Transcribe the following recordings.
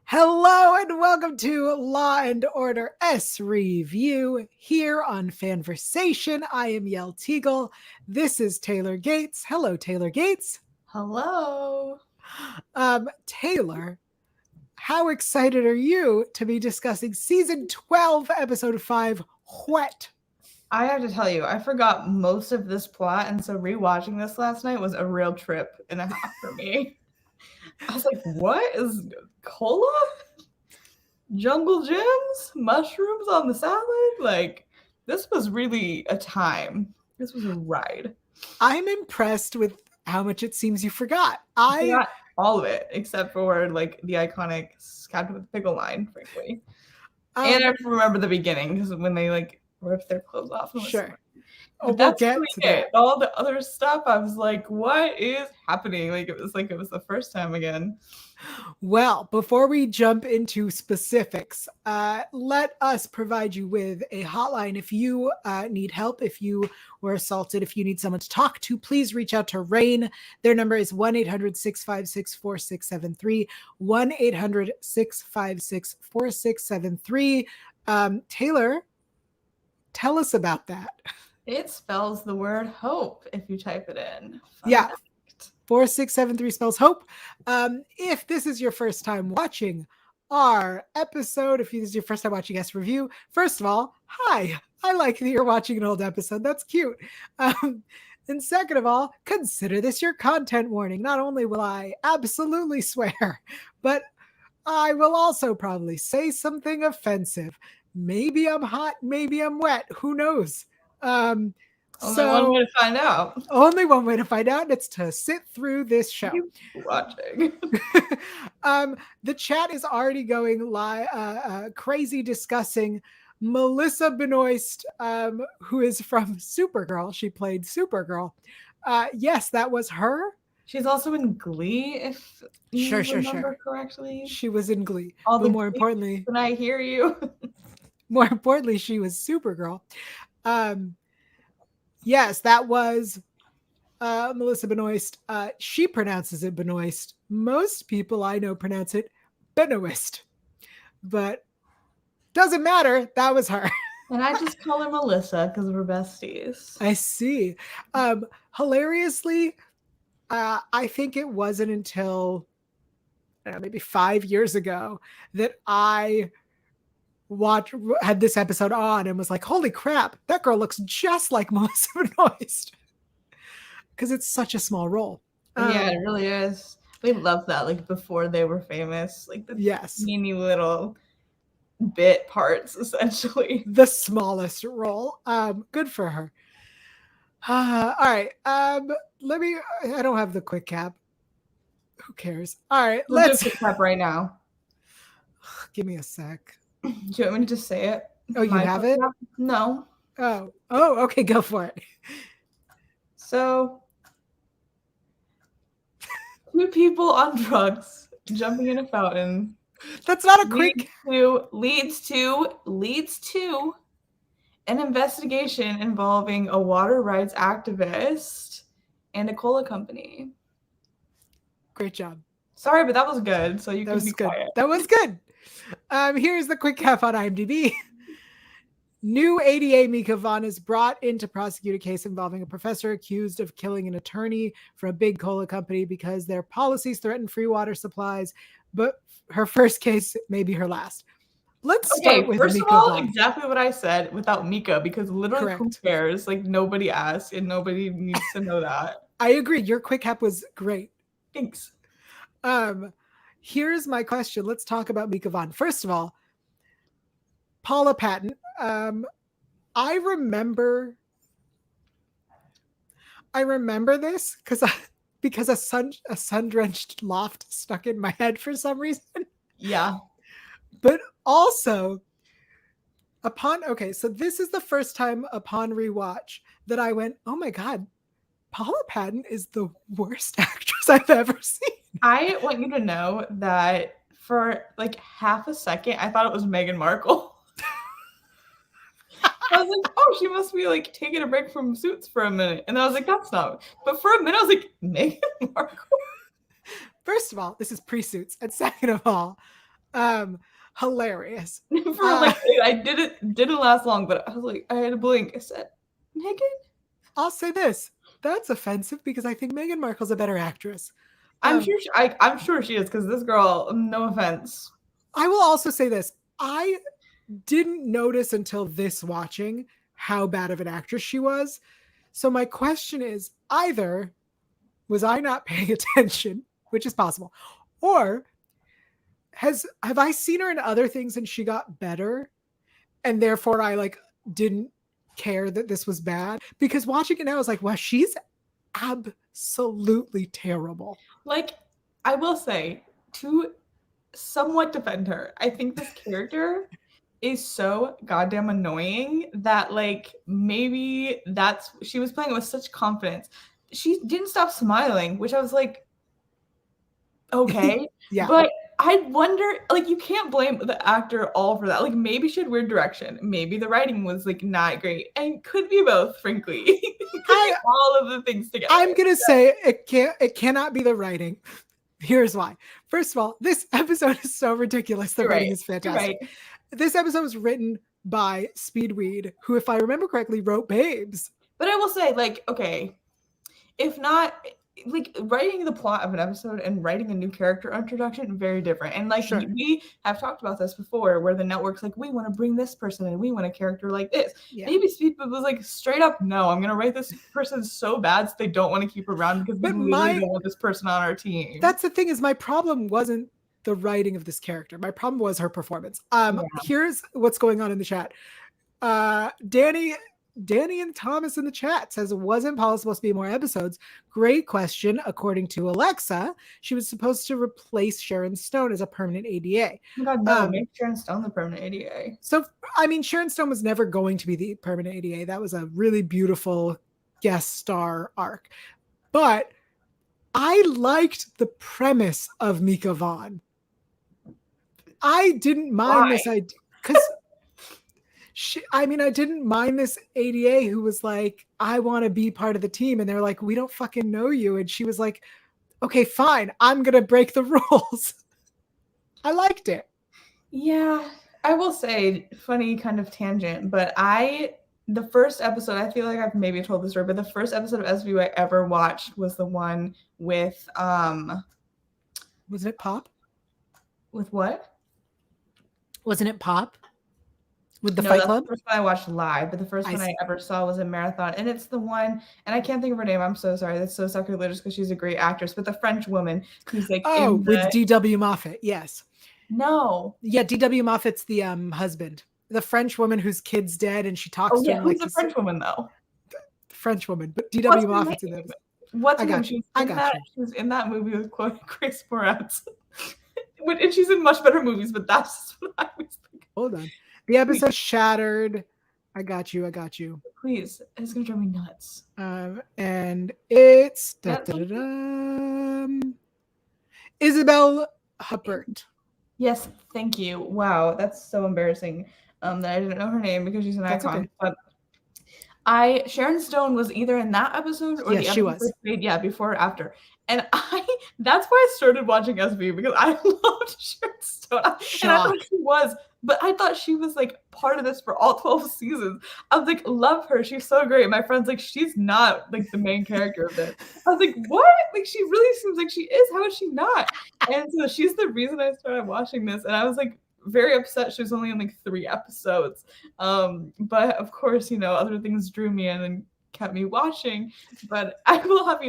Hello and welcome to Law and Order SVU here on FANVERSATION. I am Yael Tygiel. This is Taylor Gates. Hello, Taylor Gates. Hello. Taylor, how excited are you to be discussing season 12, episode 5, Wet? I have to tell you, I forgot most of this plot, and so rewatching this last night was a real trip and a half for me. I was like, what is cola? Jungle gyms? Mushrooms on the salad? Like, this was really a time. This was a ride. I'm impressed with how much it seems you forgot. I forgot all of it, except for, like, the iconic Captain with the Pickle line, frankly. And I remember the beginning, because when they, like, ripped their clothes off. Sure. But that's really it. All the other stuff, I was like, what is happening? Like it was the first time again. Well, before we jump into specifics, let us provide you with a hotline. If you need help, if you were assaulted, if you need someone to talk to, please reach out to RAINN. Their number is 1-800-656-4673, 1-800-656-4673. Taylor, tell us about that. It spells the word hope if you type it in. Yeah. 4673 spells hope. If this is your first time watching our episode, if this is your first time watching us review, first of all, hi. I like that you're watching an old episode. That's cute. And second of all, consider this your content warning. Not only will I absolutely swear, but I will also probably say something offensive. Maybe I'm hot, maybe I'm wet. Who knows? Only one way to find out. Only one way to find out, and it's to sit through this show. Watching. The chat is already going live, crazy, discussing Melissa Benoist, who is from Supergirl. She played Supergirl. Yes, that was her. She's also in Glee, if you remember correctly. She was in Glee. But more importantly, when I hear you. More importantly, she was Supergirl. Yes, that was Melissa Benoist. She pronounces it Benoist. Most people I know pronounce it Benoist. But doesn't matter. That was her. And I just call her Melissa because we're besties. I see. Hilariously, I think it wasn't until maybe 5 years ago that I had this episode on and was like, holy crap, that girl looks just like Melissa Benoist. Because it's such a small role. Yeah, it really is. We love that, like before they were famous, like the teeny little bit parts, essentially. The smallest role. Good for her. All right. I don't have the quick cap. Who cares? All right, let's do a quick cap right now. Give me a sec. Do you want me to just say it? Oh, you have it? No. Oh, okay, go for it. So, 2 people on drugs jumping in a fountain. That's not a quick. Leads to an investigation involving a water rights activist and a cola company. Great job. Sorry, but that was good. So you can be quiet. That was good. Here's the quick cap on IMDb. New ADA Mika Vaughn is brought in to prosecute a case involving a professor accused of killing an attorney for a big cola company because their policies threaten free water supplies. But her first case may be her last. Let's start with first Mika of all, Vaughn. Exactly what I said without Mika, because literally who cares? Like nobody asked and nobody needs to know that. I agree. Your quick cap was great. Thanks. Here's my question. Let's talk about Mika Vaughn. First of all, Paula Patton. I remember this because a sun-drenched loft stuck in my head for some reason. Yeah. But also so this is the first time upon rewatch that I went, oh my God, Paula Patton is the worst actress I've ever seen. I want you to know that for like half a second, I thought it was Meghan Markle. I was like, oh, she must be like taking a break from Suits for a minute. And I was like, that's not. But for a minute, I was like, Meghan Markle? First of all, this is pre-Suits. And second of all, Hilarious. For like, I didn't last long, but I was like, I had to blink. I said, Megan? I'll say this. That's offensive because I think Meghan Markle's a better actress. I'm sure she is, because this girl, no offense. I will also say this. I didn't notice until this watching how bad of an actress she was. So my question is, either was I not paying attention, which is possible, or have I seen her in other things and she got better, and therefore I like didn't care that this was bad? Because watching it now, I was like, wow, she's absolutely terrible. Like, I will say, to somewhat defend her, I think this character is so goddamn annoying that, like, maybe she was playing it with such confidence. She didn't stop smiling, which I was like, okay. Yeah. But I wonder, like, you can't blame the actor all for that. Like, maybe she had weird direction. Maybe the writing was, like, not great. And could be both, frankly. Could be all of the things together. I'm going to say it cannot be the writing. Here's why. First of all, this episode is so ridiculous. The writing is fantastic. Right. This episode was written by Speedweed, who, if I remember correctly, wrote Babes. But I will say, like, okay, if not, like, writing the plot of an episode and writing a new character introduction, very different. And like, sure, we have talked about this before, where the network's like, we want to bring this person in, we want a character like this. Yeah. Maybe Speedweed was like, straight up, no, I'm gonna write this person so bad so they don't want to keep around because we really don't want this person on our team. That's the thing, is my problem wasn't the writing of this character. My problem was her performance. Here's what's going on in the chat. Danny and Thomas in the chat says, wasn't Paula supposed to be more episodes? Great question. According to Alexa, she was supposed to replace Sharon Stone as a permanent ADA. Oh God, no, make Sharon Stone the permanent ADA. So, I mean, Sharon Stone was never going to be the permanent ADA. That was a really beautiful guest star arc. But I liked the premise of Mika Vaughn. I didn't mind this idea because I didn't mind this ADA who was like, I want to be part of the team. And they're like, we don't fucking know you. And she was like, okay, fine. I'm going to break the rules. I liked it. Yeah, I will say, funny kind of tangent, but the first episode, I feel like I've maybe told this story, but the first episode of SVU I ever watched was the one with, wasn't it Pop? With what? Wasn't it Pop? With the Fight Club? The first one I watched live, but the first one I ever saw was a marathon. And it's the one, and I can't think of her name. I'm so sorry. That's so sacrilegious because she's a great actress. But the French woman who's like, with D.W. Moffat. Yes. No. Yeah, D.W. Moffat's the husband. The French woman whose kid's dead, and she talks to him like the French woman though. The French woman, but D.W. Moffat's in it. What's her name? She was in that movie with Grace Moretz. And she's in much better movies, but that's what I was thinking. Hold on. The episode Shattered. I got you. Please. It's going to drive me nuts. And it's Isabel Huppert. Yes, thank you. Wow, that's so embarrassing that I didn't know her name because she's an icon. Okay. But Sharon Stone was either in that episode or the episode she was. Before or after. And that's why I started watching SVU, because I loved Sharon Stone. And I thought she was, but I thought she was like part of this for all 12 seasons. I was like, love her. She's so great. My friend's like, she's not like the main character of this. I was like, what? Like, she really seems like she is. How is she not? And so she's the reason I started watching this. And I was like, very upset she was only in like 3 episodes. But of course, other things drew me in and kept me watching. But I will have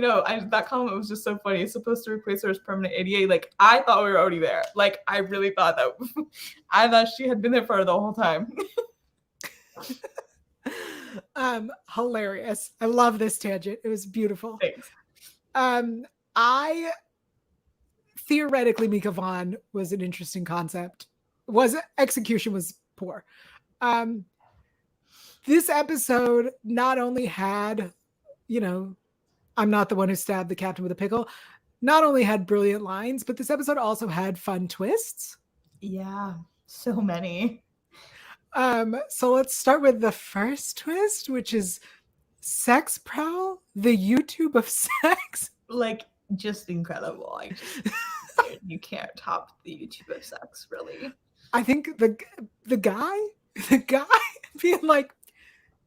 that comment was just so funny. It's supposed to replace her as permanent ADA. Like, I thought we were already there. Like, I really thought that. I thought she had been there for her the whole time. Hilarious. I love this tangent. It was beautiful. Thanks. Theoretically, Mika Vaughn was an interesting concept. Execution was poor. This episode not only had, I'm not the one who stabbed the captain with a pickle, not only had brilliant lines, but this episode also had fun twists. Yeah, so many. So let's start with the first twist, which is Sex Prowl, the YouTube of sex. Like, just incredible. You can't top the YouTube of sex, really. I think the guy being like,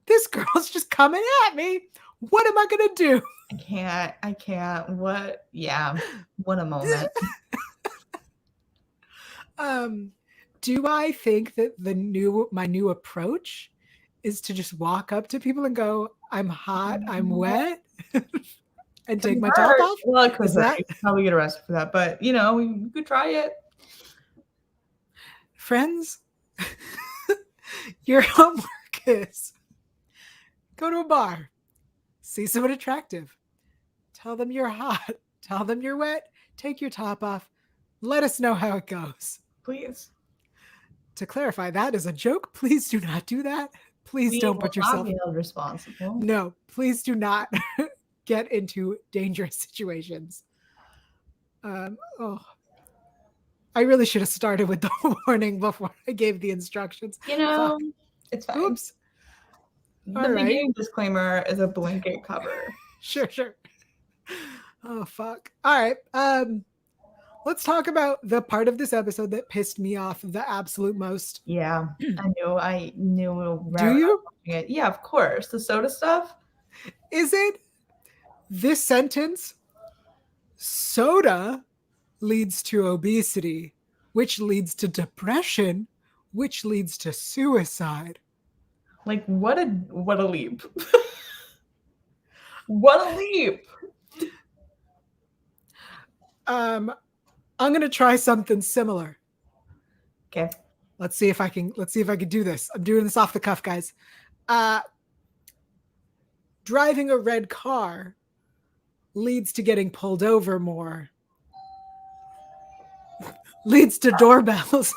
this girl's just coming at me. What am I gonna do? I can't. What? Yeah. What a moment. Do I think that my new approach is to just walk up to people and go, I'm hot, I'm wet, and take my top off? Well, it could hurt. You probably get arrested for that, but you could try it. Friends, your homework is go to a bar, see someone attractive, tell them you're hot, tell them you're wet, take your top off, let us know how it goes. Please. To clarify, that is a joke. Please do not do that. Please don't put yourself responsible. No, please do not get into dangerous situations. I really should have started with the warning before I gave the instructions. Fuck. It's fine. Oops. The beginning disclaimer is a blanket cover. Sure. Oh, fuck. All right. Let's talk about the part of this episode that pissed me off the absolute most. Yeah, I knew. Do you? It. Yeah, of course. The soda stuff. Is it this sentence? Soda leads to obesity, which leads to depression, which leads to suicide. Like, what a leap. What a leap. I'm going to try something similar. Okay. Let's see if I can do this. I'm doing this off the cuff, guys. Driving a red car leads to getting pulled over more. Leads to doorbells.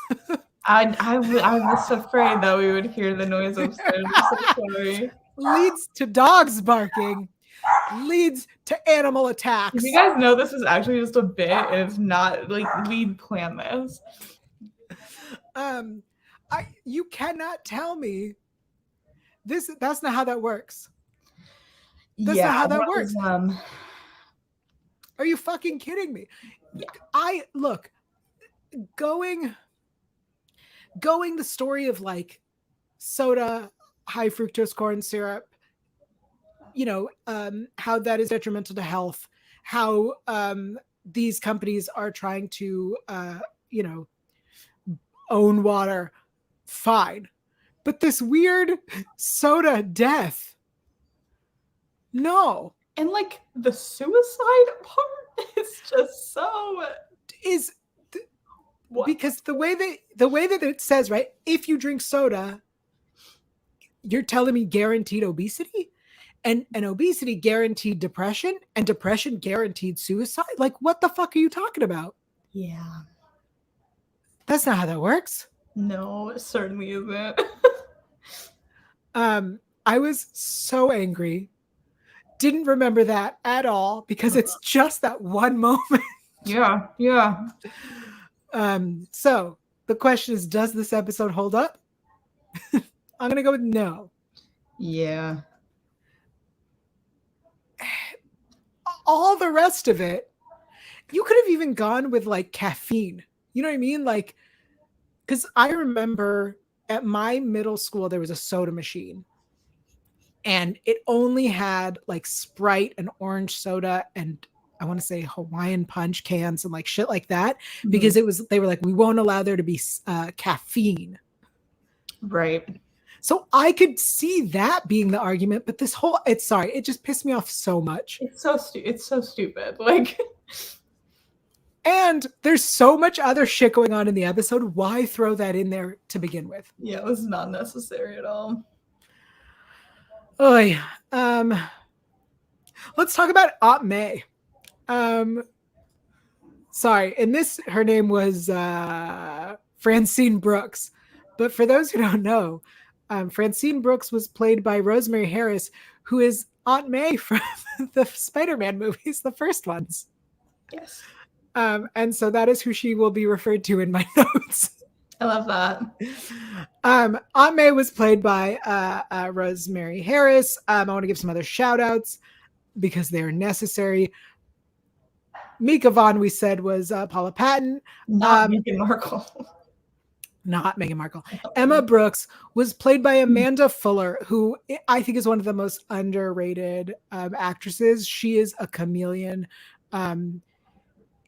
I was afraid that we would hear the noise upstairs. I'm so sorry. Leads to dogs barking. Leads to animal attacks. You guys know this is actually just a bit, and it's not like we'd plan this. You cannot tell me that's not how that works. That's not how that works. Are you fucking kidding me? Yeah. Going the story of like soda, high fructose corn syrup, how that is detrimental to health, how these companies are trying to, own water, fine. But this weird soda death, no. And like the suicide part is just so... Because the way that it says, right, if you drink soda, you're telling me guaranteed obesity? And obesity guaranteed depression, and depression guaranteed suicide? Like, what the fuck are you talking about? Yeah. That's not how that works. No, it certainly isn't. I was so angry. Didn't remember that at all because it's just that one moment. Yeah. So the question is, does this episode hold up? I'm going to go with no. Yeah. All the rest of it, you could have even gone with like caffeine. You know what I mean? Like, because I remember at my middle school, there was a soda machine and it only had like Sprite and orange soda and I want to say Hawaiian punch cans and like shit like that, because they were like, we won't allow there to be caffeine. Right. So I could see that being the argument, but it just pissed me off so much. It's so stupid. Like, and there's so much other shit going on in the episode. Why throw that in there to begin with? Yeah, it was not necessary at all. Oh yeah. Let's talk about Aunt May. Sorry, in this, her name was Francine Brooks. But for those who don't know, Francine Brooks was played by Rosemary Harris, who is Aunt May from the Spider-Man movies, the first ones. Yes. And so that is who she will be referred to in my notes. I love that. Aunt May was played by Rosemary Harris. I want to give some other shout outs because they're necessary. Mika Vaughn, we said, was Paula Patton. Not Meghan Markle. Not Meghan Markle. Emma Brooks was played by Amanda Fuller, who I think is one of the most underrated actresses. She is a chameleon.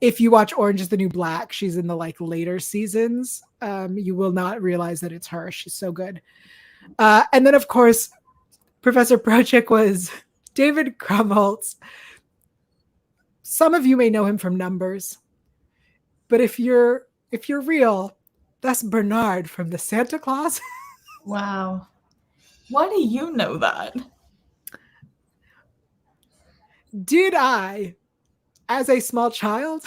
If you watch Orange is the New Black, she's in the later seasons. You will not realize that it's her. She's so good. And then, of course, Professor Project was David Krumholtz. Some of you may know him from Numbers, but if you're real, that's Bernard from the Santa Claus. Wow. Why do you know that? Did I, as a small child,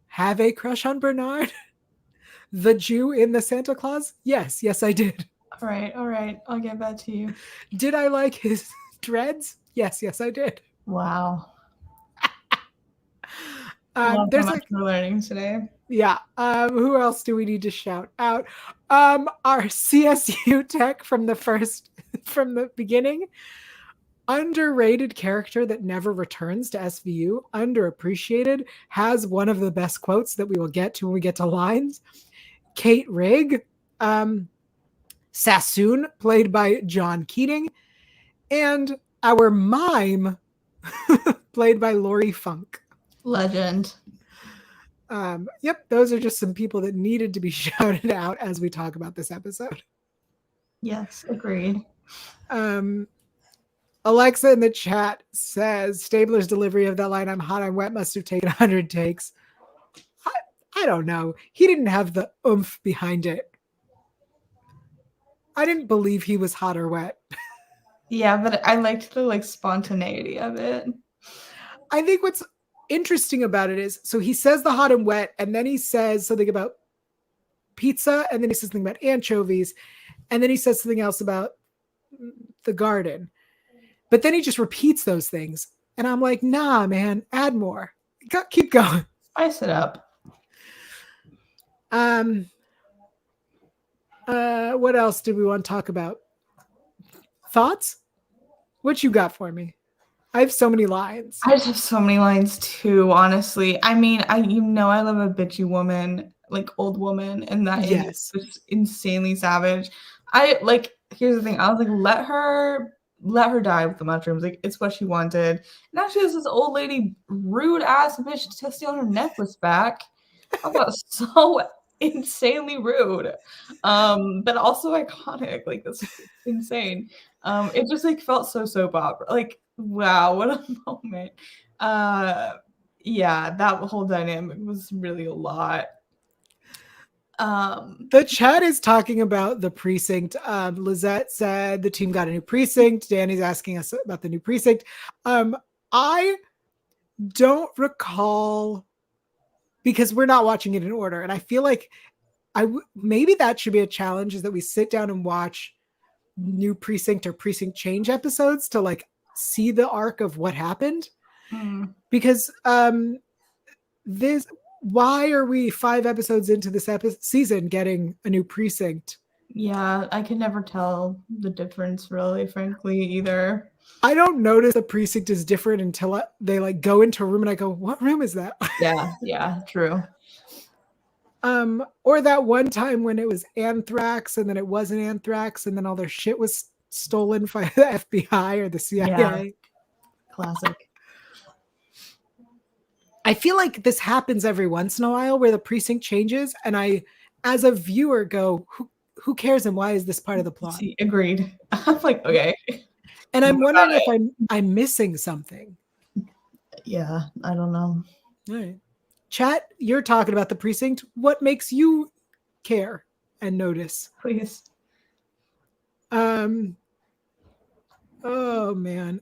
have a crush on Bernard, the Jew in the Santa Claus? Yes, I did. All right. I'll get back to you. Did I like his dreads? Yes, I did. Wow. There's how much we're learning today. Yeah. Who else do we need to shout out? Our CSU tech from the beginning. Underrated character that never returns to SVU. Underappreciated. Has one of the best quotes that we will get to when we get to lines. Kate Rigg. Sassoon, played by John Keating. And our mime, played by Lori Funk. Legend. Yep, those are just some people that needed to be shouted out as we talk about this episode. Yes, agreed. Alexa in the chat says Stabler's delivery of that line, "I'm hot, I'm wet," must have taken 100 takes. I don't know. He didn't have the oomph behind it. I didn't believe he was hot or wet. Yeah, but I liked the spontaneity of it. I think what's interesting about it is, so he says the hot and wet, and then he says something about pizza, and then he says something about anchovies, and then he says something else about the garden. But then he just repeats those things. And I'm like, nah, man, add more. Keep going. Spice it up. What else did we want to talk about? Thoughts? What you got for me? I have so many lines. I just have so many lines too, honestly. I mean, I love a bitchy woman, old woman, and that is just insanely savage. Here's the thing. I was like, let her die with the mushrooms. It's what she wanted. Now she has this old lady, rude ass bitch, to steal her necklace back. I thought so insanely rude, but also iconic. That's insane. It just felt so soap opera. Wow, what a moment. Yeah, that whole dynamic was really a lot. The chat is talking about the precinct. Lizette said the team got a new precinct. Danny's asking us about the new precinct. I don't recall, because we're not watching it in order, and I feel like maybe that should be a challenge, is that we sit down and watch new precinct or precinct change episodes to see the arc of what happened. Because why are we 5 episodes into this season getting a new precinct? Yeah, I can never tell the difference, really, frankly, either. I don't notice the precinct is different until they go into a room and I go, what room is that? Yeah, true. Or that one time when it was anthrax and then it wasn't anthrax and then all their shit was stolen by the FBI or the CIA. Yeah. Classic. I feel like this happens every once in a while where the precinct changes, and I, as a viewer, go, who cares and why is this part of the plot? Agreed. I'm like, okay. And I'm wondering if I'm missing something. Yeah, I don't know. All right. Chat, you're talking about the precinct. What makes you care and notice? Please. Oh man.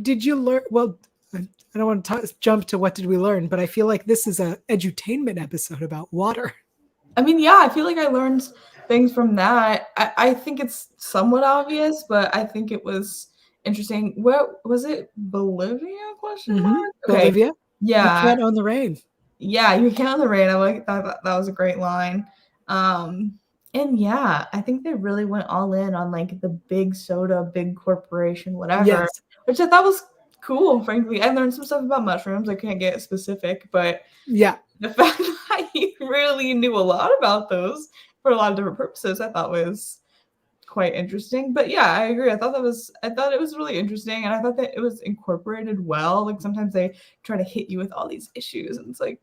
Did you learn? Well, I don't want to jump to what did we learn, but I feel like this is a edutainment episode about water. I mean, yeah, I feel like I learned things from that. I think it's somewhat obvious, but I think it was interesting. What was it? Bolivia? Question mark? Okay. Bolivia? Yeah. You can't own the rain. Yeah, you can't own the rain. I like that. That was a great line. And yeah, I think they really went all in on the big soda, big corporation, whatever. Yes. Which I thought was cool, frankly. I learned some stuff about mushrooms. I can't get specific, but Yeah. the fact that he really knew a lot about those for a lot of different purposes, I thought was quite interesting. But yeah, I agree. I thought it was really interesting, and I thought that it was incorporated well. Like sometimes they try to hit you with all these issues, and it's like,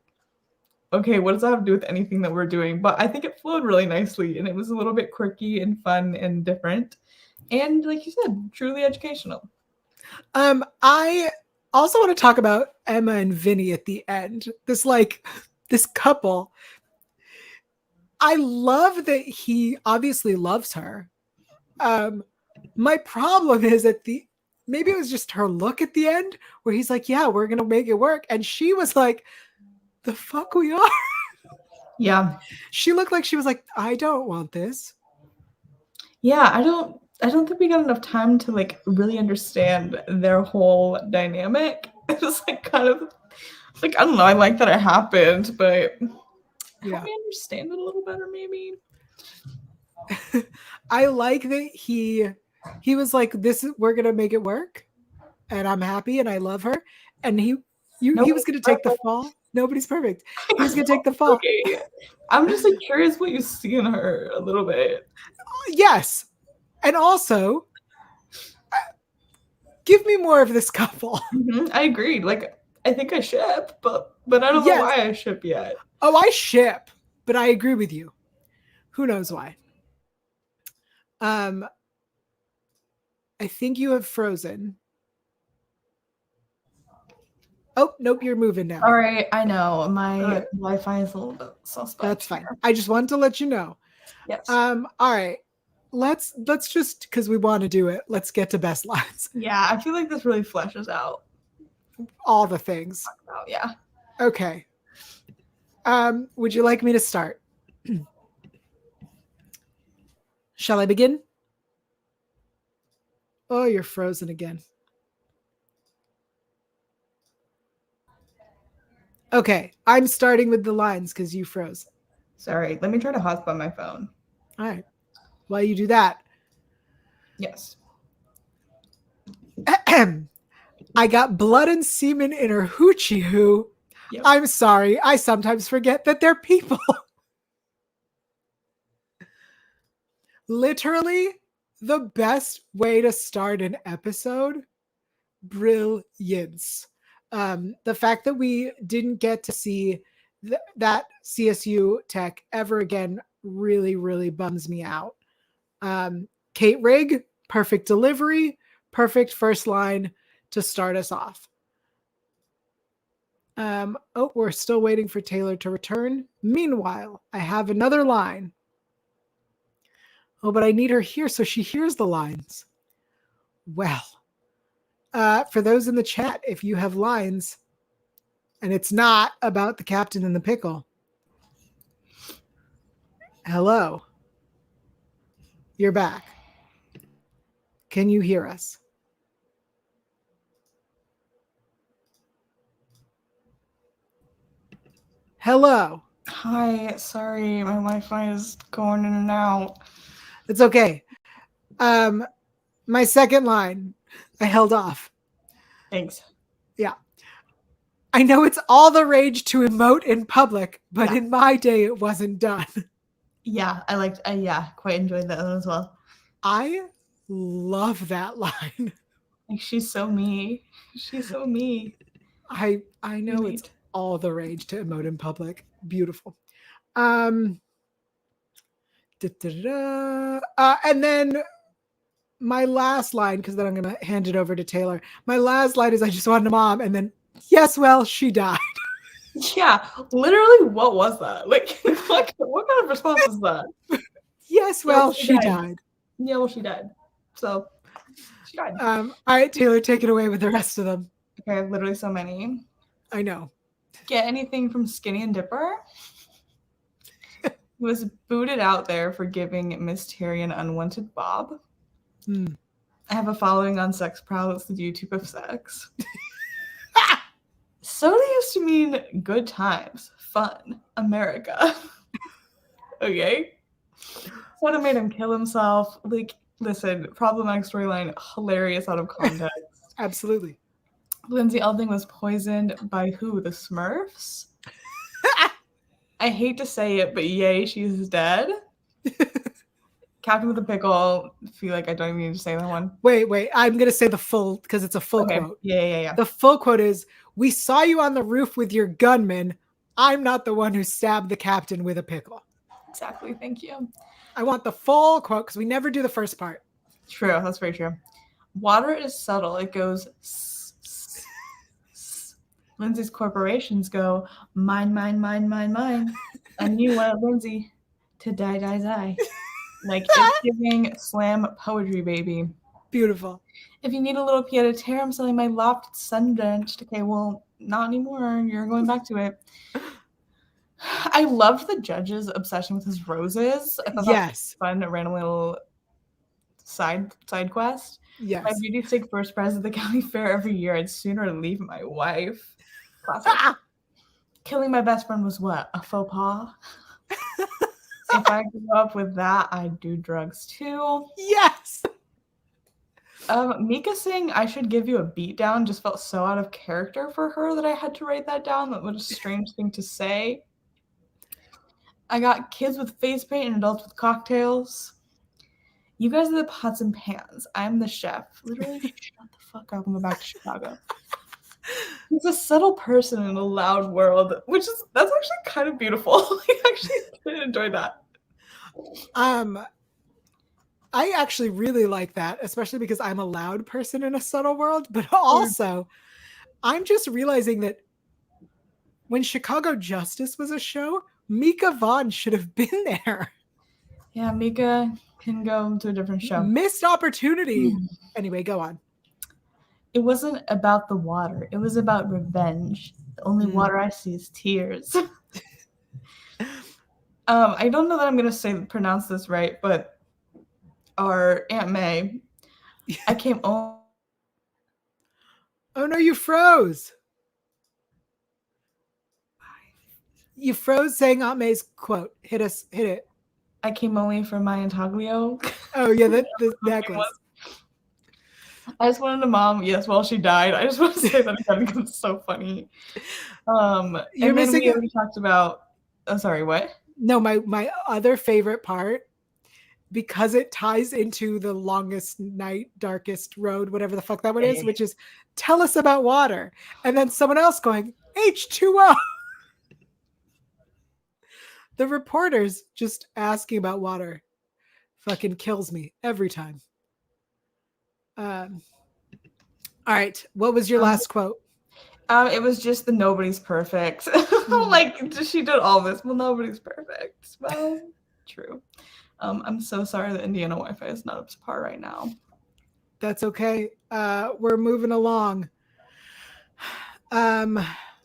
okay, what does that have to do with anything that we're doing? But I think it flowed really nicely, and it was a little bit quirky and fun and different, and like you said, truly educational. I also want to talk about Emma and Vinny at the end. This couple. I love that he obviously loves her. My problem is maybe it was just her look at the end where he's like, yeah, we're gonna make it work, and she was like, the fuck we are. Yeah. She looked like she was like, I don't want this. Yeah, I don't think we got enough time to like really understand their whole dynamic. It was like kind of like, I don't know, I like that it happened, but help me understand it a little better, maybe. I like that he was like, we're gonna make it work, and I'm happy and I love her, and he was gonna take the fall. Nobody's perfect. He was gonna take the fall. Okay. I'm just like curious what you see in her a little bit. Yes, and also give me more of this couple. I agreed. Like, I think I ship, but I don't know why I ship yet. Oh, I ship, but I agree with you. Who knows why? I think you have frozen. Oh, nope, you're moving now. All right, I know. My Wi-Fi is a little bit suspect. That's fine. I just wanted to let you know. Yes. All right. Let's just, because we want to do it, let's get to best lines. Yeah, I feel like this really fleshes out all the things. Yeah. Okay. Would you like me to start? Shall I begin? Oh, you're frozen again. Okay, I'm starting with the lines because you froze. Sorry, let me try to hotspot my phone. All right. While you do that. Yes. I got blood and semen in her hoochie hoo. Yep. I'm sorry. I sometimes forget that they're people. Literally the best way to start an episode. Brilliance. The fact that we didn't get to see that CSU tech ever again really, really bums me out. Kate Rigg, perfect delivery, perfect first line to start us off. Oh, we're still waiting for Taylor to return. Meanwhile, I have another line. Oh, but I need her here so she hears the lines. Well, for those in the chat, if you have lines and it's not about the captain and the pickle, hello, you're back. Can you hear us? Hello. Hi, sorry, my Wi-Fi is going in and out. It's okay. My second line, I held off. Thanks. Yeah. I know it's all the rage to emote in public, but in my day, it wasn't done. Yeah, I quite enjoyed that one as well. I love that line. Like, she's so me. She's so me. I know it's all the rage to emote in public. Beautiful. And then my last line, because then I'm going to hand it over to Taylor. My last line is, I just wanted a mom. And then, yes, well, she died. Yeah, literally, what was that? Like, what kind of response is that? Yes, well, she died. Yeah, well, she died. So, she died. All right, Taylor, take it away with the rest of them. Okay, I have literally so many. I know. Get anything from Skinny and Dipper? Was booted out there for giving Miss Terry an unwanted bob. I have a following on Sex Prowl. It's the YouTube of sex. Soda used to mean good times, fun, America. Okay? Soda made him kill himself. Like, listen, problematic storyline, hilarious out of context. Absolutely. Lindsay Elding was poisoned by who? The Smurfs? I hate to say it, but yay, she's dead. Captain with a Pickle. I feel like I don't even need to say that one. Wait. I'm going to say the full, because it's a full quote. Yeah. The full quote is, "We saw you on the roof with your gunman. I'm not the one who stabbed the captain with a pickle." Exactly. Thank you. I want the full quote because we never do the first part. True. That's very true. Water is subtle. It goes. Lindsay's corporations go mine. And you want Lindsay to die. Like, it's giving slam poetry, baby. Beautiful. If you need a little pied a terre, I'm selling my loft. It's sun-drenched. Okay, well, not anymore. You're going back to it. I loved the judge's obsession with his roses. I thought that was fun, a random little side quest. Yes. My beauty steak first prize at the county fair every year. I'd sooner leave my wife. Classic. Killing my best friend was what? A faux pas? If I grew up with that, I'd do drugs too. Yes. Mika saying I should give you a beatdown just felt so out of character for her that I had to write that down. That was a strange thing to say. I got kids with face paint and adults with cocktails. You guys are the pots and pans. I'm the chef. Literally, shut the fuck up and go back to Chicago. He's a subtle person in a loud world, that's actually kind of beautiful. I actually did enjoy that. I actually really like that, especially because I'm a loud person in a subtle world, but also I'm just realizing that when Chicago Justice was a show, Mika Vaughn should have been there. Yeah, Mika can go to a different show. Missed opportunity. Anyway, go on. It wasn't about the water. It was about revenge. The only water I see is tears. I don't know that I'm going to pronounce this right, but our Aunt May, I came on. Oh no, you froze. You froze saying Aunt May's quote. Hit it. I came only for my intaglio. Oh yeah, the necklace. I just wanted to mom, yes, well, she died. I just want to say that again because it's so funny. You're missing we already talked about, sorry, what? No, my other favorite part, because it ties into the longest night, darkest road, whatever the fuck that one is, which is tell us about water. And then someone else going, H2O. The reporters just asking about water fucking kills me every time. All right. What was your last quote? It was just the nobody's perfect. Like, she did all this. Well, nobody's perfect. Well, true. I'm so sorry that Indiana Wi-Fi is not up to par right now. That's okay. We're moving along.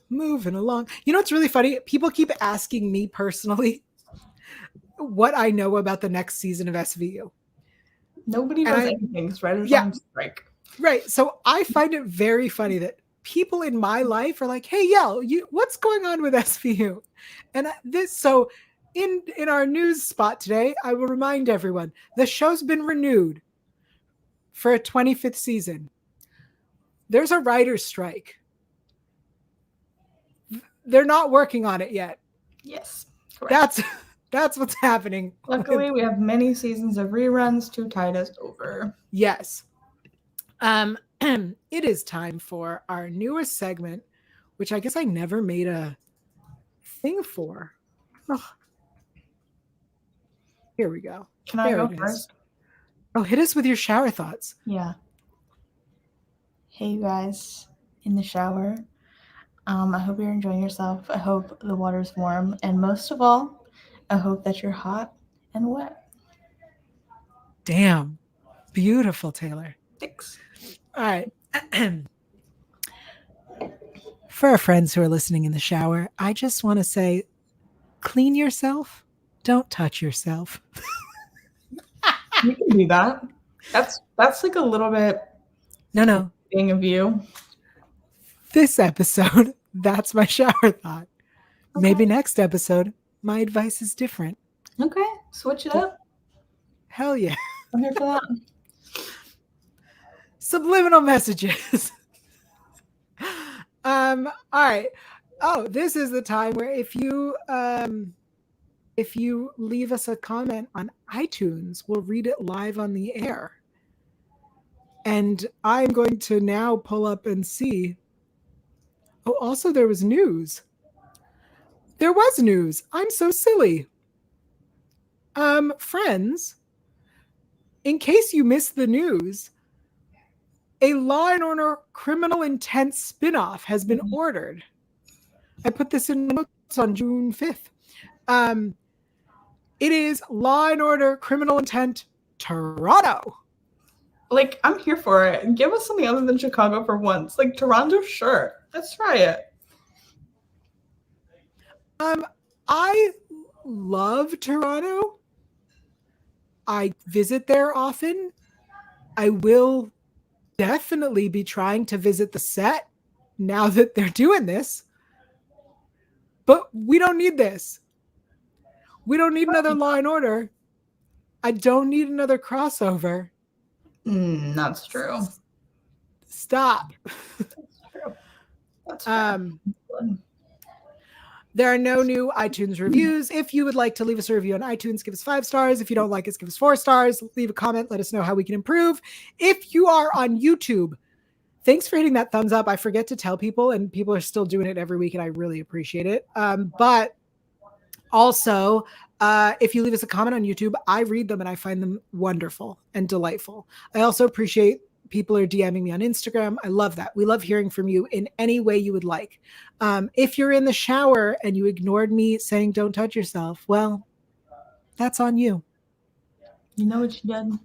Moving along. You know what's really funny? People keep asking me personally what I know about the next season of SVU. Nobody knows anything. It's right on strike. Right. So I find it very funny that people in my life are like, "Hey, Yael, what's going on with SVU?" And in our news spot today, I will remind everyone the show's been renewed for a 25th season. There's a writer's strike. They're not working on it yet. Yes, correct. That's what's happening. Luckily, we have many seasons of reruns. Too Titus over. Yes. It is time for our newest segment, which I guess I never made a thing for. Oh. Here we go. Can I go first? Oh, hit us with your shower thoughts. Yeah. Hey, you guys in the shower. I hope you're enjoying yourself. I hope the water's warm. And most of all, I hope that you're hot and wet. Damn. Beautiful, Taylor. Thanks. All right. For our friends who are listening in the shower, I just want to say, clean yourself. Don't touch yourself. You can do that. That's like a little bit. No. Being of you. This episode, that's my shower thought. Okay. Maybe next episode, my advice is different. Okay, switch it up. Hell yeah. I'm here for that. Subliminal messages. All right. Oh, this is the time where if you leave us a comment on iTunes, we'll read it live on the air. And I'm going to now pull up and see. Oh, also there was news. There was news. I'm so silly. Friends, in case you missed the news, a Law and Order Criminal Intent spinoff has been ordered. I put this in the notes on June 5th. It is Law and Order Criminal Intent Toronto. Like, I'm here for it. Give us something other than Chicago for once. Like, Toronto, sure. Let's try it. I love Toronto. I visit there often. I will definitely be trying to visit the set now that they're doing this. But we don't need this. We don't need another Law and Order. I don't need another crossover. That's true. Stop. That's true. That's true. There are no new iTunes reviews. If you would like to leave us a review on iTunes, give us 5 stars. If you don't like us, give us 4 stars. Leave a comment. Let us know how we can improve. If you are on YouTube, thanks for hitting that thumbs up. I forget to tell people, and people are still doing it every week, and I really appreciate it. But also, if you leave us a comment on YouTube, I read them, and I find them wonderful and delightful. I also appreciate people are DMing me on Instagram. I love that. We love hearing from you in any way you would like. If you're in the shower and you ignored me saying don't touch yourself, well, that's on you. You know what you did.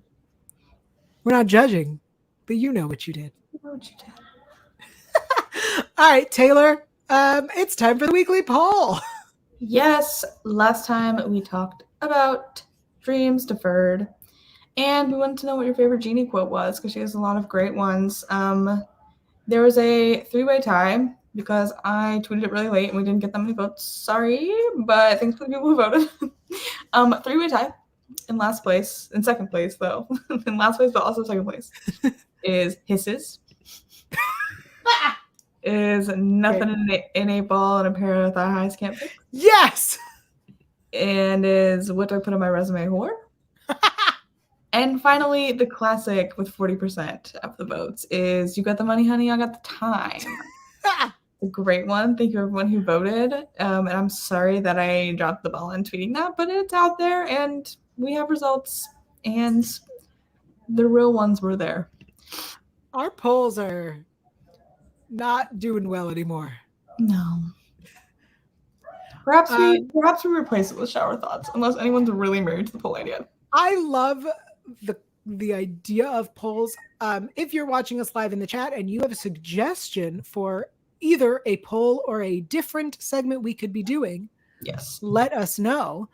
We're not judging, but you know what you did. You know what you did. All right, Taylor, it's time for the weekly poll. Yes, last time we talked about dreams deferred. And we wanted to know what your favorite Jeannie quote was, because she has a lot of great ones. There was a 3-way tie, because I tweeted it really late and we didn't get that many votes. Sorry, but thanks for the people who voted. 3-way tie in last place, in second place though, in last place, but also second place, is hisses. Is nothing in a ball and a pair of thigh highs can't fix. Yes! And is what do I put on my resume, whore? And finally, the classic with 40% of the votes is you got the money, honey, I got the time. A great one. Thank you everyone who voted. And I'm sorry that I dropped the ball in tweeting that, but it's out there and we have results and the real ones were there. Our polls are not doing well anymore. No. Perhaps we replace it with shower thoughts, unless anyone's really married to the poll idea. I love the idea of polls. If you're watching us live in the chat and you have a suggestion for either a poll or a different segment we could be doing, yes, let us know.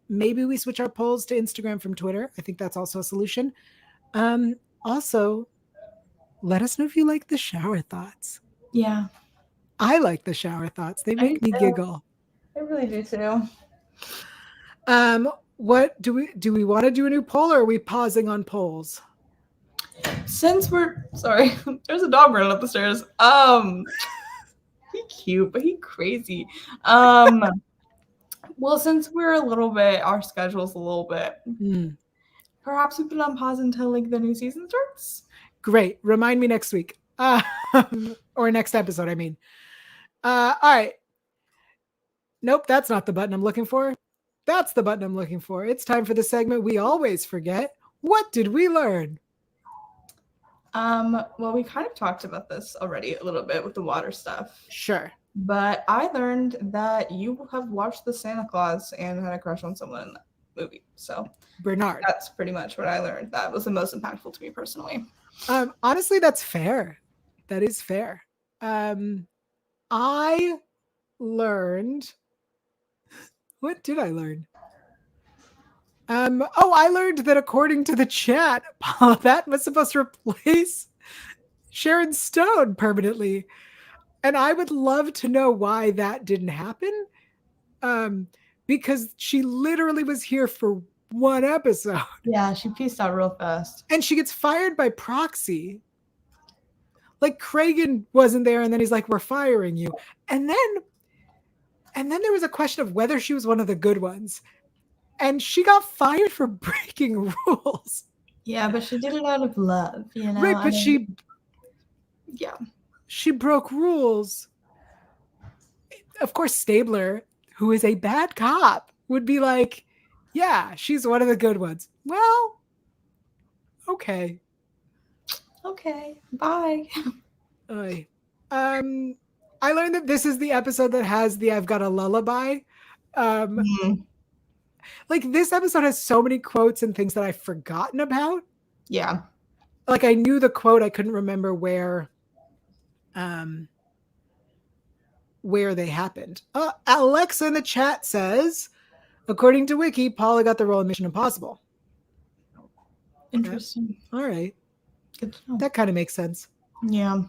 Maybe we switch our polls to Instagram from Twitter. I think that's also a solution. Also, let us know if you like the shower thoughts. Yeah. I like the shower thoughts. They make me giggle. I really do too. What do we want to do a new poll, or are we pausing on polls? Since we're sorry, there's a dog running up the stairs. He cute, but he crazy. Well, since we're a little bit, our schedule's a little bit. Perhaps we put it on pause until like the new season starts. Great. Remind me next week. Or next episode, I mean. All right. Nope, that's not the button I'm looking for. That's the button I'm looking for. It's time for the segment we always forget. What did we learn? Well, we kind of talked about this already a little bit with the water stuff. Sure. But I learned that you have watched the Santa Claus and had a crush on someone in that movie. So Bernard. That's pretty much what I learned. That was the most impactful to me personally. Honestly, that's fair. That is fair. I learned. What did I learn? I learned that according to the chat, Paula Patton was supposed to replace Sharon Stone permanently. And I would love to know why that didn't happen. Because she literally was here for one episode. Yeah, she pieced out real fast. And she gets fired by proxy. Like Cragen wasn't there, and then he's like, "We're firing you," and then there was a question of whether she was one of the good ones, and she got fired for breaking rules. Yeah, but she did it out of love, you know. Right, but yeah, she broke rules. Of course, Stabler, who is a bad cop, would be like, "Yeah, she's one of the good ones." Well, okay. Okay, bye. I learned that this is the episode that has the "I've got a lullaby." Like this episode has so many quotes and things that I've forgotten about. Yeah. Like I knew the quote, I couldn't remember where they happened. Alexa in the chat says, according to Wiki, Paula got the role in Mission Impossible. Interesting. Okay. All right. Good to know. That kind of makes sense. Yeah.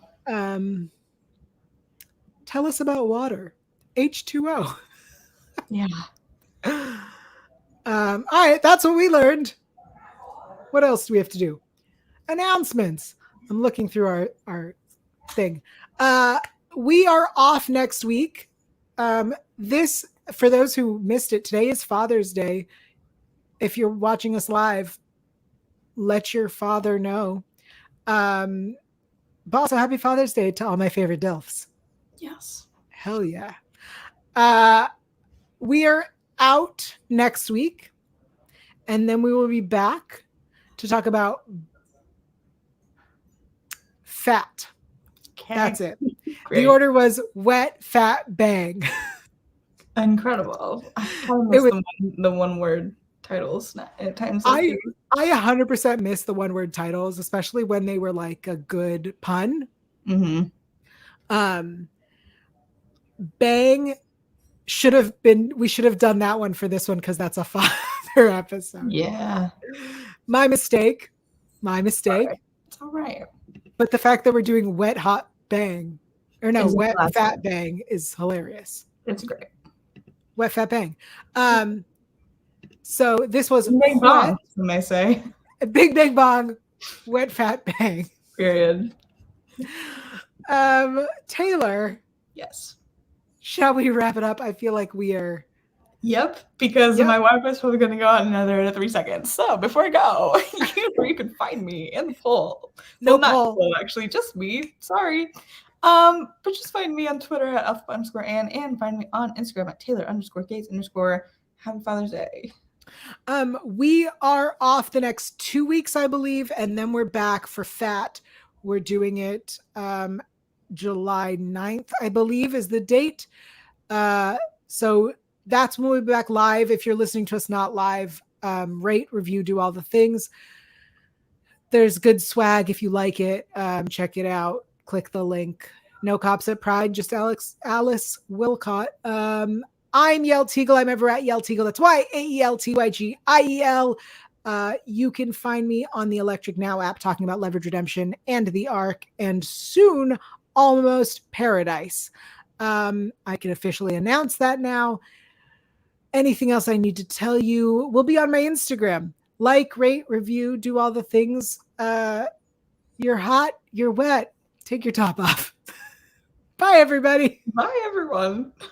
Tell us about water. H2O. Yeah. All right, that's what we learned. What else do we have to do? Announcements. I'm looking through our thing. We are off next week. This, for those who missed it, today is Father's Day. If you're watching us live, let your father know. But also, happy Father's Day to all my favorite DILFs. Yes. Hell yeah. We are out next week, and then we will be back to talk about fat. Okay. That's it. Great. The order was wet, fat, bang. Incredible. I miss the one word titles at times. I 100% miss the one word titles, especially when they were like a good pun. Mm-hmm. Bang we should have done that one for this one because that's a father episode. Yeah. My mistake. It's all right. But the fact that we're doing wet, hot, bang, or no, wet, fat, bang is hilarious. It's great. Wet, fat, bang. So this was big bong, you may say. Big bang bong, wet, fat, bang. Period. Taylor. Yes. Shall we wrap it up? I feel like we are. Yep, because my Wi-Fi is probably going to go out in another 3 seconds. So before I go, you can find me in the poll. No not poll, actually, just me. Sorry. But just find me on Twitter at alpha_Ann and find me on Instagram at Taylor_Gates_ Happy Father's Day. We are off the next 2 weeks, I believe, and then we're back for Fat. We're doing it July 9th, I believe, is the date. So that's when we'll be back live. If you're listening to us not live, rate, review, do all the things. There's good swag if you like it. Check it out. Click the link. No Cops at Pride, just Alice Wilcott. I'm Yael Tygiel. I'm ever at Yael Tygiel. That's YAELTYGIEL. You can find me on the Electric Now app talking about Leverage Redemption and The Ark, and soon Almost Paradise. I can officially announce that now. Anything else I need to tell you will be on my Instagram. Like, rate, review, do all the things. You're hot, you're wet. Take your top off. Bye, everybody. Bye, everyone.